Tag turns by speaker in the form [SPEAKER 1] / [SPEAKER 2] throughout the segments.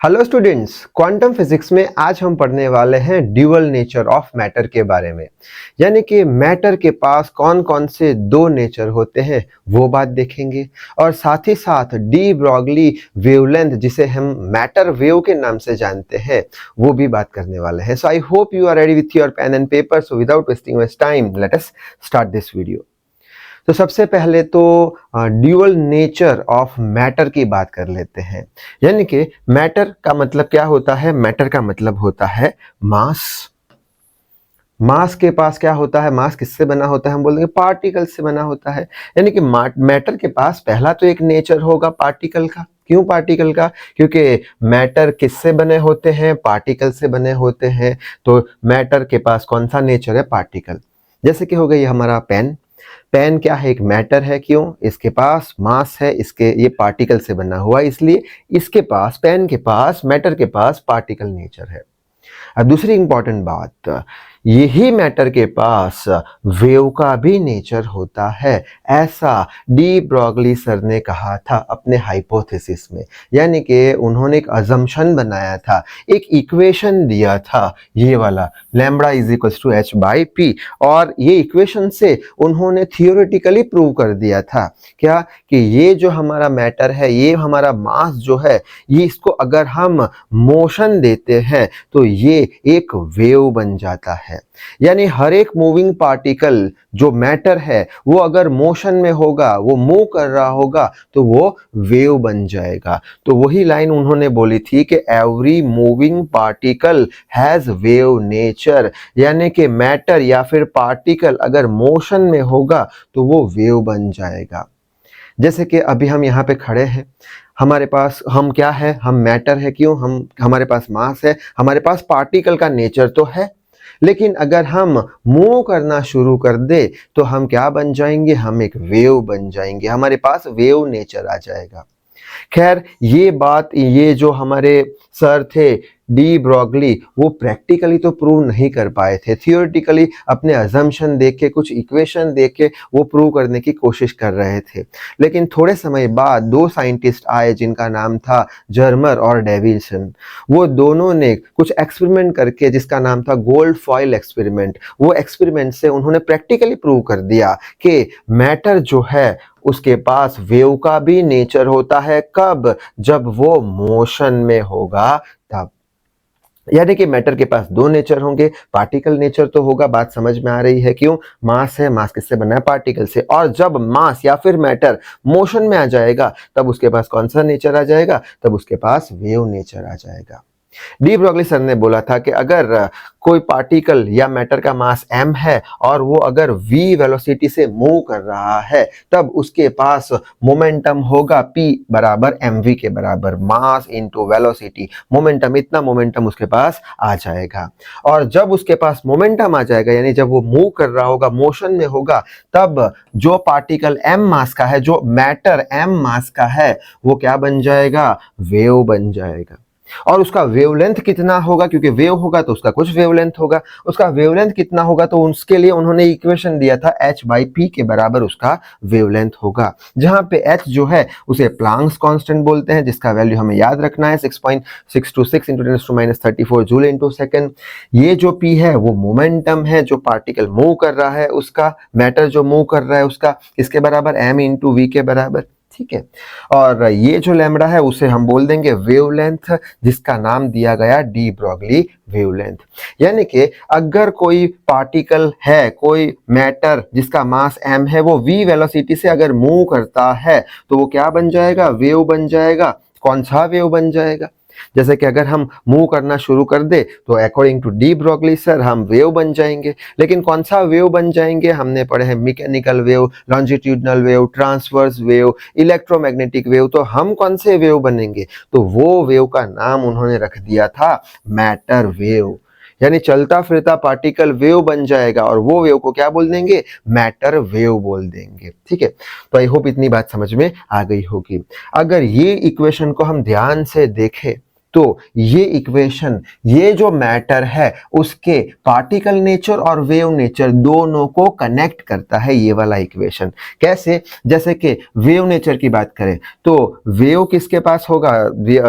[SPEAKER 1] Hello students, quantum physics में आज हम पढ़ने वाले हैं ड्यूअल नेचर ऑफ मैटर के बारे में। यानी कि मैटर के पास कौन कौन से दो नेचर होते हैं वो बात देखेंगे, और साथ ही साथ डी ब्रॉगली वेवलेंथ जिसे हम मैटर वेव के नाम से जानते हैं वो भी बात करने वाले हैं। So I hope you are ready with your pen and paper. So without wasting your time let us start this video. तो सबसे पहले तो ड्यूअल नेचर ऑफ मैटर की बात कर लेते हैं। यानी कि मैटर का मतलब क्या होता है? मैटर का मतलब होता है मास। मास के पास क्या होता है? मास किससे बना होता है? हम बोलेंगे पार्टिकल से बना होता है। यानी कि मैटर के पास पहला तो एक नेचर होगा पार्टिकल का। क्यों पार्टिकल का? क्योंकि मैटर किससे बने होते हैं? पार्टिकल से बने होते हैं। तो मैटर के पास कौन सा नेचर है? पार्टिकल। जैसे कि हो गई हमारा पेन। पेन क्या है? एक मैटर है। क्यों? इसके पास मास है, इसके ये पार्टिकल से बना हुआ, इसलिए इसके पास, पेन के पास, मैटर के पास पार्टिकल नेचर है। अब दूसरी इंपॉर्टेंट बात, यही मैटर के पास वेव का भी नेचर होता है, ऐसा डी ब्रॉगली सर ने कहा था अपने हाइपोथेसिस में। यानी कि उन्होंने एक अजम्पशन बनाया था, एक इक्वेशन दिया था, ये वाला lambda is equals to h by p, और ये इक्वेशन से उन्होंने थियोरेटिकली प्रूव कर दिया था क्या? कि ये जो हमारा मैटर है, ये हमारा मास जो है, ये इसको अगर हम मोशन देते हैं तो ये एक वेव बन जाता है। यानी हर एक मूविंग पार्टिकल जो मैटर है वो अगर मोशन में होगा, वो मूव कर रहा होगा, तो वो वेव बन जाएगा। तो वही लाइन उन्होंने बोली थी कि every moving particle has wave nature. यानी कि मैटर या फिर पार्टिकल अगर मोशन में होगा तो वो वेव बन जाएगा। जैसे कि अभी हम यहाँ पे खड़े हैं, हमारे पास हम क्या है? हम मैटर है। क्यों? हमारे पास मास है, हमारे पास पार्टिकल का नेचर तो है, लेकिन अगर हम मूव करना शुरू कर दे तो हम क्या बन जाएंगे? हम एक वेव बन जाएंगे, हमारे पास वेव नेचर आ जाएगा। खैर, ये बात ये जो हमारे सर थे डी ब्रॉगली, वो प्रैक्टिकली तो प्रूव नहीं कर पाए थे, थियोरेटिकली अपने अजम्पशन देख के, कुछ इक्वेशन देख के वो प्रूव करने की कोशिश कर रहे थे। लेकिन थोड़े समय बाद दो साइंटिस्ट आए जिनका नाम था जर्मर और डेविसन। वो दोनों ने कुछ एक्सपेरिमेंट करके, जिसका नाम था गोल्ड फॉइल एक्सपेरिमेंट, वो एक्सपेरिमेंट से उन्होंने प्रैक्टिकली प्रूव कर दिया कि मैटर जो है उसके पास वेव का भी नेचर होता है। कब? जब वो मोशन में होगा तब। यानी कि मैटर के पास दो नेचर होंगे, पार्टिकल नेचर तो होगा, बात समझ में आ रही है। क्यों? मास है, मास किससे बना है? पार्टिकल से। और जब मास या फिर मैटर मोशन में आ जाएगा तब उसके पास कौन सा नेचर आ जाएगा? तब उसके पास वेव नेचर आ जाएगा। डी ब्रॉगली सर ने बोला था कि अगर कोई पार्टिकल या मैटर का मास m है और वो अगर v वेलोसिटी से मूव कर रहा है, तब उसके पास मोमेंटम होगा p बराबर mv के बराबर, मास इनटू वेलोसिटी, मोमेंटम, इतना मोमेंटम उसके पास आ जाएगा। और जब उसके पास मोमेंटम आ जाएगा, यानी जब वो मूव कर रहा होगा, मोशन में होगा, तब जो पार्टिकल m मास का है, जो मैटर m मास का है, वो क्या बन जाएगा? वेव बन जाएगा। और उसका वेवलेंथ कितना होगा? क्योंकि वेव होगा तो उसका कुछ वेवलेंथ होगा, उसका वेवलेंथ कितना होगा? तो उसके लिए उन्होंने इक्वेशन दिया था h बाई पी के बराबर उसका वेवलेंथ होगा, जहां पे h जो है उसे प्लांक्स कांस्टेंट बोलते हैं, जिसका वैल्यू हमें याद रखना है 6.626 इंटू 10⁻³ जूल इंटू सेकेंड। ये जो p है वो मोमेंटम है, जो पार्टिकल मूव कर रहा है उसका, मैटर जो मूव कर रहा है उसका, इसके बराबर m इंटू वी के बराबर। ठीक है। और ये जो लैम्बडा है उसे हम बोल देंगे वेवलेंथ, जिसका नाम दिया गया डी ब्रॉगली वेवलेंथ। यानी कि अगर कोई पार्टिकल है, कोई मैटर जिसका मास m है, वो v वेलोसिटी से अगर मूव करता है तो वो क्या बन जाएगा? वेव बन जाएगा। कौन सा वेव बन जाएगा? जैसे कि अगर हम मूव करना शुरू कर दे तो according to de Broglie sir हम वेव बन जाएंगे। लेकिन कौन सा वेव बन जाएंगे? हमने पढ़े हैं mechanical wave, longitudinal wave, transverse wave, electromagnetic wave. तो हम कौन से वेव बनेंगे? तो वो वेव का नाम उन्होंने रख दिया था मैटर वेव। यानी चलता फिरता पार्टिकल वेव बन जाएगा, और वो वेव को क्या बोल देंगे? मैटर वेव बोल देंगे। ठीक है। तो आई होप इतनी बात समझ में आ गई होगी। अगर ये इक्वेशन को हम ध्यान से देखें तो ये इक्वेशन, ये जो मैटर है उसके पार्टिकल नेचर और वेव नेचर दोनों को कनेक्ट करता है ये वाला इक्वेशन। कैसे? जैसे कि वेव नेचर की बात करें तो वेव किसके पास होगा,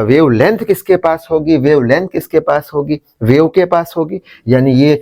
[SPEAKER 1] वेव लेंथ किसके पास होगी, वेव लेंथ किसके पास होगी, वेव के पास होगी, यानी ये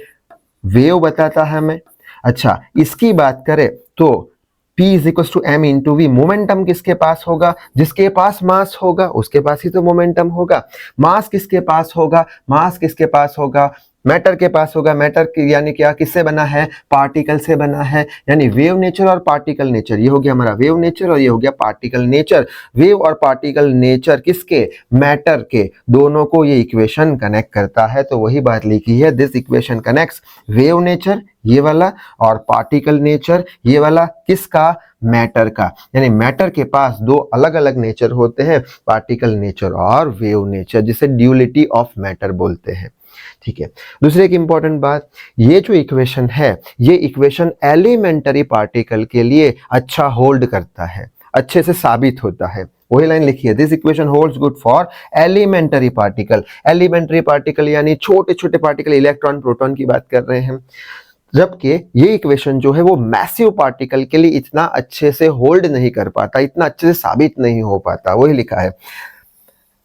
[SPEAKER 1] वेव बताता है हमें। अच्छा, इसकी बात करें तो P is equal to m into v, momentum किसके पास होगा, जिसके पास मास होगा उसके पास ही तो मोमेंटम होगा। मास किसके पास होगा, मास किसके पास होगा, मैटर के पास होगा। मैटर यानी क्या, किससे बना है, पार्टिकल से बना है। यानी वेव नेचर और पार्टिकल नेचर, ये हो गया हमारा वेव नेचर और ये हो गया पार्टिकल नेचर। वेव और पार्टिकल नेचर किसके, मैटर के, दोनों को ये इक्वेशन कनेक्ट करता है। तो वही बात लिखी है, this equation connects wave nature ये वाला और पार्टिकल नेचर ये वाला, किसका, मैटर का। यानी मैटर के पास दो अलग अलग नेचर होते हैं, पार्टिकल नेचर और वेव नेचर, जिसे ड्यूलिटी ऑफ मैटर बोलते हैं। ठीक है। दूसरी एक इंपॉर्टेंट बात, ये जो इक्वेशन है ये इक्वेशन एलिमेंटरी पार्टिकल के लिए अच्छा होल्ड करता है, अच्छे से साबित होता है। वही लाइन लिखी है, this equation holds good for elementary particle. Elementary particle यानी छोटे छोटे पार्टिकल, इलेक्ट्रॉन प्रोटॉन की बात कर रहे हैं। जबकि ये इक्वेशन जो है वो मैसिव पार्टिकल के लिए इतना अच्छे से होल्ड नहीं कर पाता, इतना अच्छे से साबित नहीं हो पाता। वही लिखा है,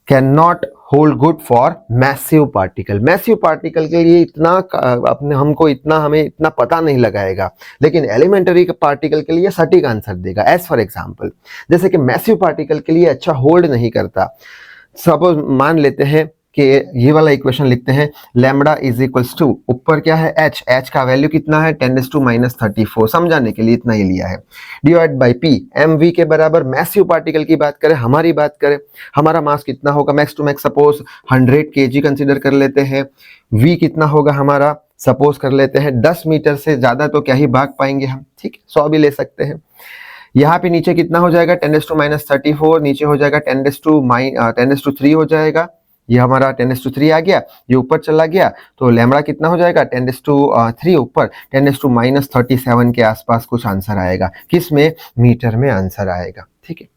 [SPEAKER 1] can not hold good for massive particle. Massive particle के लिए इतना हमें इतना पता नहीं लगाएगा, लेकिन एलिमेंटरी पार्टिकल के लिए सटीक आंसर देगा। एज फॉर एग्जाम्पल, जैसे कि मैसिव पार्टिकल के लिए अच्छा होल्ड नहीं करता। सपोज मान लेते हैं कि ये वाला इक्वेशन लिखते हैं, लैम्बडा इज इक्वल्स टू, ऊपर क्या है h, h का वैल्यू कितना है 10⁻⁻34, समझाने के लिए इतना ही लिया है, डिवाइड बाई p, mv के बराबर। मैसिव पार्टिकल की बात करें, हमारी बात करें, हमारा मास कितना होगा, max to max suppose 100 kg consider कर लेते हैं। v कितना होगा हमारा, सपोज कर लेते हैं 10 मीटर से ज्यादा तो क्या ही भाग पाएंगे हम, ठीक है, 100 भी ले सकते हैं। यहाँ पे नीचे कितना हो जाएगा 10⁻⁻34, नीचे हो जाएगा 10⁻³ हो जाएगा। ये हमारा 10⁻³ आ गया, ये ऊपर चला गया, तो लैम्बडा कितना हो जाएगा 10⁻³ ऊपर 10⁻⁻37 के आसपास कुछ आंसर आएगा। किस में, मीटर में आंसर आएगा। ठीक है,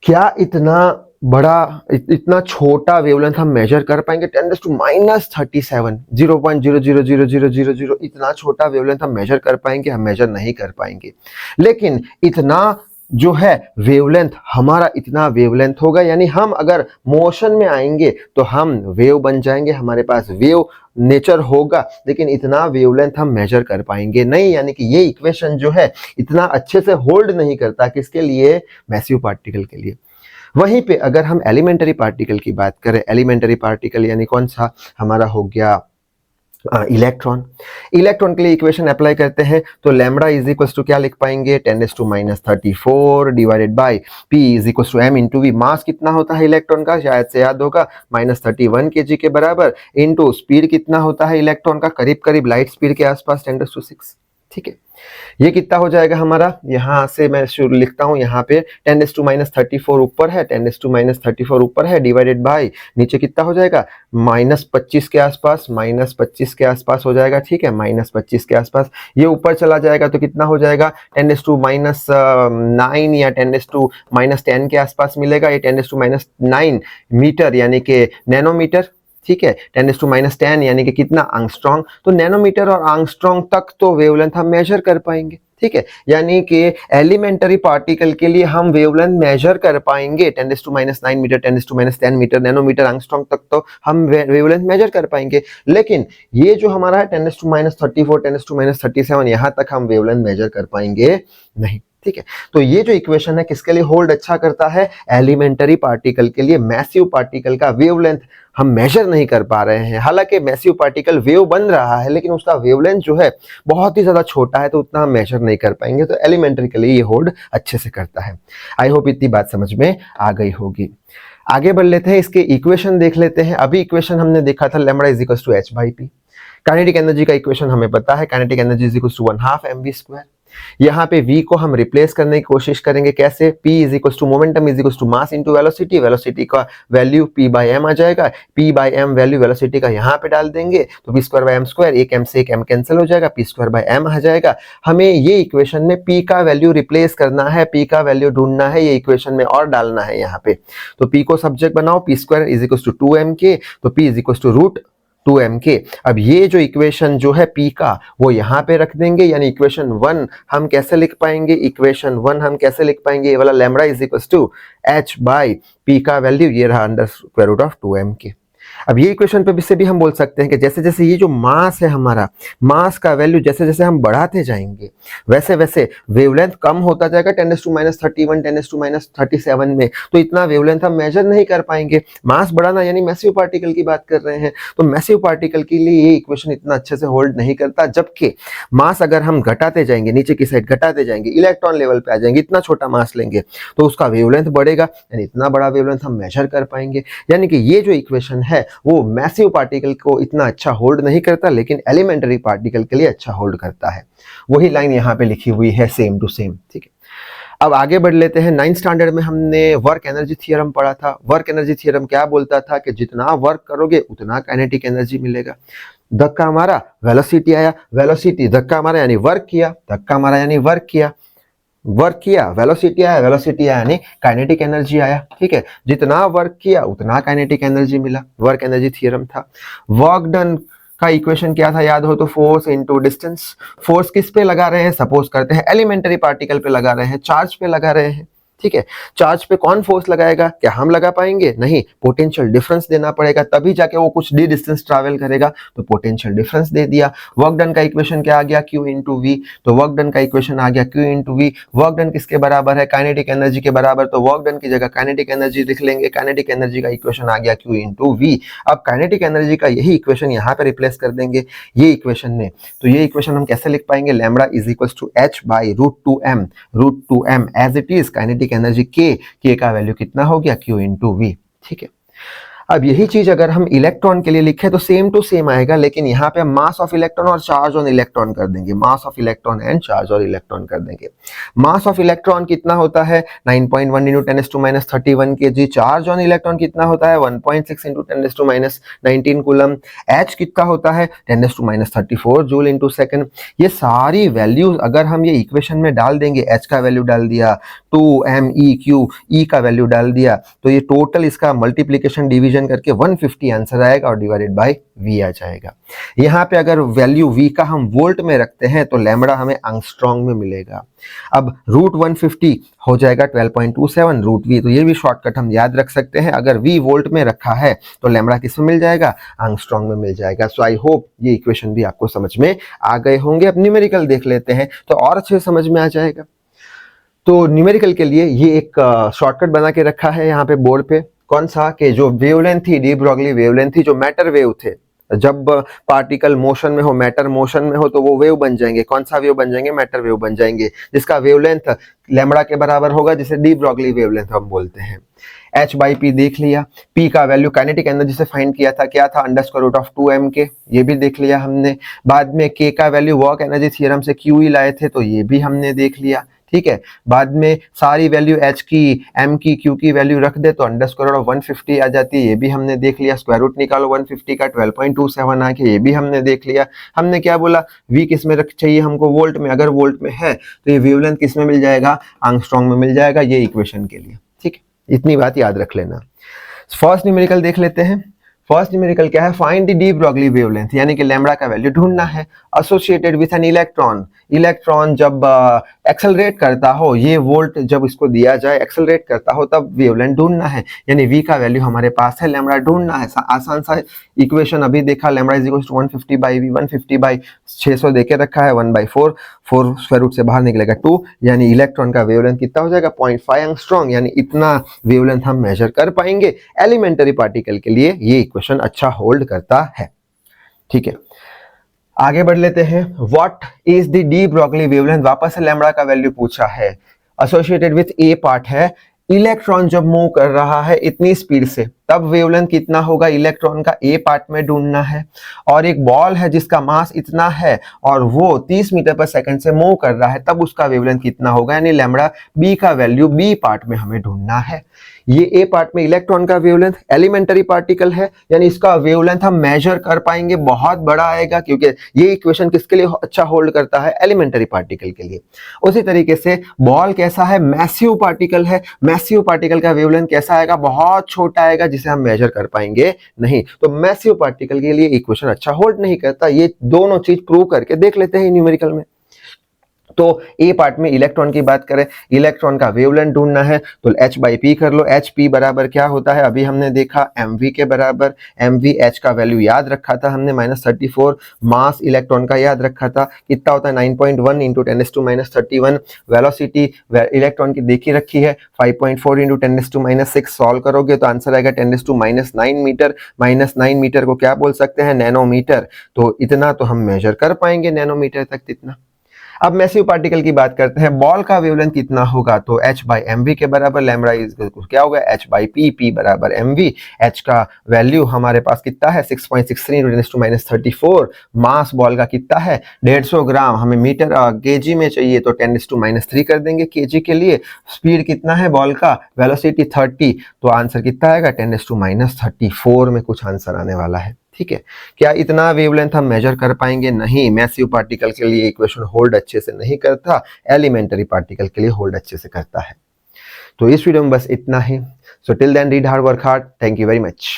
[SPEAKER 1] क्या इतना बड़ा, इतना छोटा वेवलेंथ हम मेजर कर पाएंगे? 10⁻⁻37, 0.000000, इतना छोटा वेवलेंथ हम मेजर कर पाएंगे? हम मेजर नहीं कर पाएंगे। लेकिन इतना जो है वेवलेंथ, हमारा इतना वेवलेंथ होगा, यानी हम अगर मोशन में आएंगे तो हम वेव बन जाएंगे, हमारे पास वेव नेचर होगा, लेकिन इतना वेवलेंथ हम मेजर कर पाएंगे नहीं। यानी कि ये इक्वेशन जो है इतना अच्छे से होल्ड नहीं करता, किसके लिए, मैसिव पार्टिकल के लिए। वहीं पे अगर हम एलिमेंटरी पार्टिकल की बात करें, एलिमेंटरी पार्टिकल यानी कौन सा, हमारा हो गया इलेक्ट्रॉन। इलेक्ट्रॉन के लिए इक्वेशन अप्लाई करते हैं तो लैम्बडा इज इक्वल टू क्या लिख पाएंगे, 10⁻⁻34 divided by p is equal to m into v. Mass कितना होता है इलेक्ट्रॉन का, शायद से याद होगा, -31 kg के बराबर, इंटू स्पीड कितना होता है इलेक्ट्रॉन का, करीब करीब लाइट स्पीड के आसपास 10⁻⁶। ठीक है, ये कितना हो जाएगा हमारा, यहां से मैं शुरू लिखता हूं, यहाँ पे 10⁻⁻34 ऊपर है, 10⁻⁻34 ऊपर है, डिवाइडेड बाय नीचे कितना हो जाएगा, -25 के आसपास, -25 के आसपास हो जाएगा। ठीक है, -25 के आसपास, ये ऊपर चला जाएगा तो कितना हो जाएगा 10⁻⁻9 या 10⁻10 के आसपास मिलेगा। ये 10⁻9 मीटर यानी कि नैनोमीटर। ठीक है, 10⁻10 यानी कि कितना, एंगस्ट्रॉम। तो नैनोमीटर और एंगस्ट्रॉम तक तो वेवलेंथ हम मेजर कर पाएंगे। ठीक है, यानी कि एलिमेंटरी पार्टिकल के लिए हम वेवलेंथ मेजर कर पाएंगे, 10⁻9 मीटर, 10⁻10 मीटर, नैनोमीटर, एंगस्ट्रॉम तक तो हम वेवलेंथ मेजर कर पाएंगे। लेकिन ये जो हमारा है 10⁻34, 10⁻37, यहाँ तक हम वेवलेंथ मेजर कर पाएंगे नहीं। ठीक है, तो ये जो इक्वेशन है किसके लिए होल्ड अच्छा करता है, एलिमेंटरी पार्टिकल के लिए। मैसिव पार्टिकल का वेवलेंथ हम मेजर नहीं कर पा रहे हैं, हालांकि मैसिव पार्टिकल वेव बन रहा है, लेकिन उसका वेवलेंथ जो है बहुत ही ज्यादा छोटा है, तो उतना हम मेजर नहीं कर पाएंगे। तो एलिमेंटरी के लिए ये होल्ड अच्छे से करता है। आई होप इतनी बात समझ में आ गई होगी। आगे बढ़ लेते हैं, इसके इक्वेशन देख लेते हैं। अभी इक्वेशन हमने देखा था lambda is equal to h/p। Kinetic energy का इक्वेशन हमें पता है, kinetic energy is equal to 1/2 mv²। यहाँ पे v को हम रिप्लेस करने की कोशिश करेंगे, कैसे? p is equal to momentum is equal to mass into velocity, velocity का वैल्यू p बाई m आ जाएगा, p by m value velocity का यहाँ पे डाल देंगे तो p square by m square, एक m से एक m कैंसिल हो जाएगा, p स्क्वायर बाई m आ जाएगा। हमें ये इक्वेशन में p का वैल्यू रिप्लेस करना है, p का वैल्यू ढूंढना है, ये इक्वेशन में और डालना है यहाँ पे। तो p को सब्जेक्ट बनाओ, p square is equal to 2mk, तो p is equal to root 2mk। अब ये जो इक्वेशन जो है p का वो यहाँ पे रख देंगे, यानी इक्वेशन 1 हम कैसे लिख पाएंगे? इक्वेशन 1 हम कैसे लिख पाएंगे? ये वाला lambda is equal to h by p का वैल्यू ये रहा under square root of 2mk। अब ये इक्वेशन पे से भी हम बोल सकते हैं कि जैसे जैसे ये जो मास है हमारा, मास का वैल्यू जैसे जैसे हम बढ़ाते जाएंगे वैसे वैसे वेवलेंथ कम होता जाएगा 10⁻31 10⁻37 में, तो इतना वेवलेंथ हम मेजर नहीं कर पाएंगे। मास बढ़ाना यानी मैसिव पार्टिकल की बात कर रहे हैं, तो मैसिव पार्टिकल के लिए ये इक्वेशन इतना अच्छे से होल्ड नहीं करता। जबकि मास अगर हम घटाते जाएंगे, नीचे की साइड घटाते जाएंगे, इलेक्ट्रॉन लेवल पे आ जाएंगे, इतना छोटा मास लेंगे तो उसका वेवलेंथ बढ़ेगा, यानी इतना बड़ा वेवलेंथ हम मेजर कर पाएंगे। यानी कि ये जो इक्वेशन है वो मैसिव पार्टिकल को इतना अच्छा होल्ड नहीं करता, लेकिन एलिमेंटरी पार्टिकल के लिए अच्छा होल्ड करता है। वही लाइन यहाँ पे लिखी हुई है, सेम टू सेम। ठीक है, अब आगे बढ़ लेते हैं। 9th स्टैंडर्ड में हमने वर्क एनर्जी थ्योरम पढ़ा था। वर्क एनर्जी थ्योरम क्या बोलता था कि जितना वर्क करोगे उतना काइनेटिक एनर्जी मिलेगा। धक्का मारा, वेलोसिटी आया, वेलोसिटी, धक्का मारा यानी वर्क किया, धक्का मारा यानी वर्क किया, वर्क किया, वेलोसिटी आया, वेलोसिटी आया यानी काइनेटिक एनर्जी आया। ठीक है, जितना वर्क किया उतना काइनेटिक एनर्जी मिला, वर्क एनर्जी थ्योरम था। वर्क डन का इक्वेशन क्या था याद हो तो? Force into distance. फोर्स किस पे लगा रहे हैं? सपोज करते हैं एलिमेंटरी पार्टिकल पे लगा रहे हैं, चार्ज पे लगा रहे हैं। ठीक है, चार्ज पे कौन फोर्स लगाएगा? क्या हम लगा पाएंगे? नहीं, पोटेंशियल डिफरेंस देना पड़ेगा, तभी जाके वो कुछ डी डिस्टेंस ट्रैवल करेगा, तो पोटेंशियल डिफरेंस दे दिया। वर्क डन का इक्वेशन क्या आ गया? Q इंटू वी, तो वर्क डन का इक्वेशन आ गया Q into V. Work done किसके बराबर है? काइनेटिक एनर्जी के बराबर, तो वर्क डन की जगह काइनेटिक एनर्जी लिख लेंगे। काइनेटिक एनर्जी का इक्वेशन आ गया Q इंटू वी। अब काइनेटिक एनर्जी का यही इक्वेशन यहाँ पे रिप्लेस कर देंगे ये इक्वेशन में, तो ये इक्वेशन हम कैसे लिख पाएंगे? Lambda is equal to h by root two M as it is kinetic energy के का वैल्यू कितना हो गया? Q into V. ठीक है, अब यही चीज अगर हम इलेक्ट्रॉन के लिए लिखें तो सेम टू सेम आएगा, लेकिन यहाँ पे हम मास ऑफ इलेक्ट्रॉन और चार्ज ऑन इलेक्ट्रॉन कर देंगे, mass of electron and charge on electron कर देंगे। मास ऑफ इलेक्ट्रॉन कितना होता है? 9.1 into 10⁻31 kg। Charge on electron कितना होता है? 1.6 इंटू 10⁻19 कूलम। एच कितना होता है? 10⁻34 जूल इंटू सेकेंड। ये सारी वैल्यूज अगर हम ये इक्वेशन में डाल देंगे, एच का वैल्यू डाल दिया, 2MEQ, ई का वैल्यू डाल दिया, तो ये टोटल इसका मल्टीप्लीकेशन डिवीजन करके 150 आंसर आएगा और डिवाइडेड बाय वी आ जाएगा। यहाँ पे अगर वैल्यू वी का हम वोल्ट में रखते हैं तो लैम्बडा हमें एंगस्ट्रॉम में मिलेगा। अब रूट 150 हो जाएगा 12.27 रूट वी, तो ये भी शॉर्टकट हम याद रख सकते हैं। अगर वी वोल्ट में रखा है तो लैम्बडा किस में मिल जाएगा? एंगस्ट्रॉम में मिल जाएगा। सो आई होप ये इक्वेशन भी आपको समझ में आ गए होंगे। अब न्यूमेरिकल देख लेते हैं तो और अच्छे समझ में आ जाएगा। तो न्यूमेरिकल के लिए ये एक शॉर्टकट बना के रखा है यहाँ पे बोर्ड पे। कौन सा? कि जो वेवलेंथ थी, डी ब्रॉगली वेवलेंथ थी, जो मैटर वेव थे, जब पार्टिकल मोशन में हो, मैटर मोशन में हो, तो वो वेव बन जाएंगे। कौन सा वेव बन जाएंगे? मैटर वेव बन जाएंगे, जिसका वेवलेंथ लैम्बडा के बराबर होगा, जिसे डी ब्रॉगली वेवलेंथ हम बोलते हैं। h बाई पी देख लिया। p का वैल्यू काइनेटिक एनर्जी से फाइंड किया था, क्या था? Under square root of 2mk, ये भी देख लिया हमने। बाद में k का वैल्यू वर्क एनर्जी थ्योरम से QE लाए थे, तो ये भी हमने देख लिया। ठीक है, बाद में सारी वैल्यू h की, m की, q की वैल्यू रख दे तो अंडर स्क्वायर रूट ऑफ 150 आ जाती है, ये भी हमने देख लिया। स्क्वायर रूट निकालो 150 का, 12.27 आ गया, ये भी हमने देख लिया। हमने क्या बोला? v किस में रख चाहिए हमको? वोल्ट में। अगर वोल्ट में है तो ये वेवलेंथ किस में मिल जाएगा? एंगस्ट्रॉम में मिल जाएगा, ये इक्वेशन के लिए। ठीक है, इतनी बात याद रख लेना। फर्स्ट न्यूमेरिकल देख लेते हैं। फर्स्ट न्यूमेरिकल क्या है? Find the de Broglie wavelength, यानी कि लैम्बडा का वैल्यू ढूंढना है। Associated with an electron, electron जब एक्सेलरेट करता हो, ये वोल्ट जब इसको दिया जाए, एक्सेलरेट करता हो, तब वेवलेंथ ढूंढना है। यानी v का वैल्यू हमारे पास है, लैम्बडा ढूंढना है। आसान सा इक्वेशन अभी देखा, lambda is equal to 150 by V, 150 by 600 देके रखा है, 1/4, 4 स्क्वायर रूट से बाहर निकलेगा 2, यानी इलेक्ट्रॉन का वेवलेंथ कितना हो जाएगा? 0.5 एंगस्ट्रॉम, यानी इतना वेवलेंथ हम मेजर कर पाएंगे। एलिमेंटरी पार्टिकल के लिए ये इक्वेशन अच्छा होल्ड करता है। ठीक है, आगे बढ़ लेते हैं। What is the de Broglie wavelength? वापस से लैम्बडा का वैल्यू पूछा है। एसोसिएटेड विथ ए पार्ट है, इलेक्ट्रॉन जब मूव कर रहा है इतनी स्पीड से, तब वेवलेंथ कितना होगा इलेक्ट्रॉन का ए पार्ट में ढूंढना है। और एक बॉल है जिसका मास इतना है और वो 30 मीटर पर सेकंड से मूव कर रहा है, तब उसका वेवलेंथ कितना होगा, यानी लैम्बडा बी का वैल्यू बी पार्ट में हमें ढूंढना है। ये ए पार्ट में इलेक्ट्रॉन का वेवलेंथ एलिमेंटरी पार्टिकल है, यानी इसका वेवलेंथ हम मेजर कर पाएंगे, बहुत बड़ा आएगा, क्योंकि ये इक्वेशन किसके लिए अच्छा होल्ड करता है, एलिमेंटरी पार्टिकल के लिए। उसी तरीके से बॉल कैसा है, मैसिव पार्टिकल है, मैसिव पार्टिकल का वेवलेंथ कैसा आएगा, बहुत छोटा आएगा, जिसे हम मेजर कर पाएंगे नहीं। तो मैसिव पार्टिकल के लिए इक्वेशन अच्छा होल्ड नहीं करता। ये दोनों चीज प्रूव करके देख लेते हैं न्यूमेरिकल में। तो ए पार्ट में इलेक्ट्रॉन की बात करें, इलेक्ट्रॉन का वेवलेंथ ढूंढना है तो h बाई पी कर लो। एच पी बराबर क्या होता है, अभी हमने देखा mv के बराबर। mv h का वैल्यू याद रखा था हमने -34, मास इलेक्ट्रॉन का याद रखा था कितना होता है 9.1 इंटू 10⁻31। वेलोसिटी इलेक्ट्रॉन की देखी रखी है 5.4 इंटू 10⁻6। सॉल्व करोगे तो आंसर आएगा 10⁻9 मीटर। -9 मीटर को क्या बोल सकते हैं, नैनोमीटर। तो इतना तो हम मेजर कर पाएंगे नैनोमीटर तक इतना। अब मैसिव पार्टिकल की बात करते हैं, बॉल का वेवलेंथ कितना होगा, तो h बाई एम के बराबर, लैम्बडा क्या होगा h बाई पी, पी बराबर एम वी। h का वैल्यू हमारे पास कितना है 6.63 × 10⁻34। मास बॉल का कितना है 150 ग्राम, हमें मीटर केजी में चाहिए तो 10⁻³ कर देंगे केजी के लिए। स्पीड कितना है बॉल का, वेलोसिटी 30, तो आंसर कितना आएगा 10⁻34 में कुछ आंसर आने वाला है। ठीक है, क्या इतना वेवलेंथ हम मेजर कर पाएंगे, नहीं। मैसिव पार्टिकल के लिए इक्वेशन होल्ड अच्छे से नहीं करता, एलिमेंटरी पार्टिकल के लिए होल्ड अच्छे से करता है। तो इस वीडियो में बस इतना ही। So till then read hard, work hard. Thank you very much.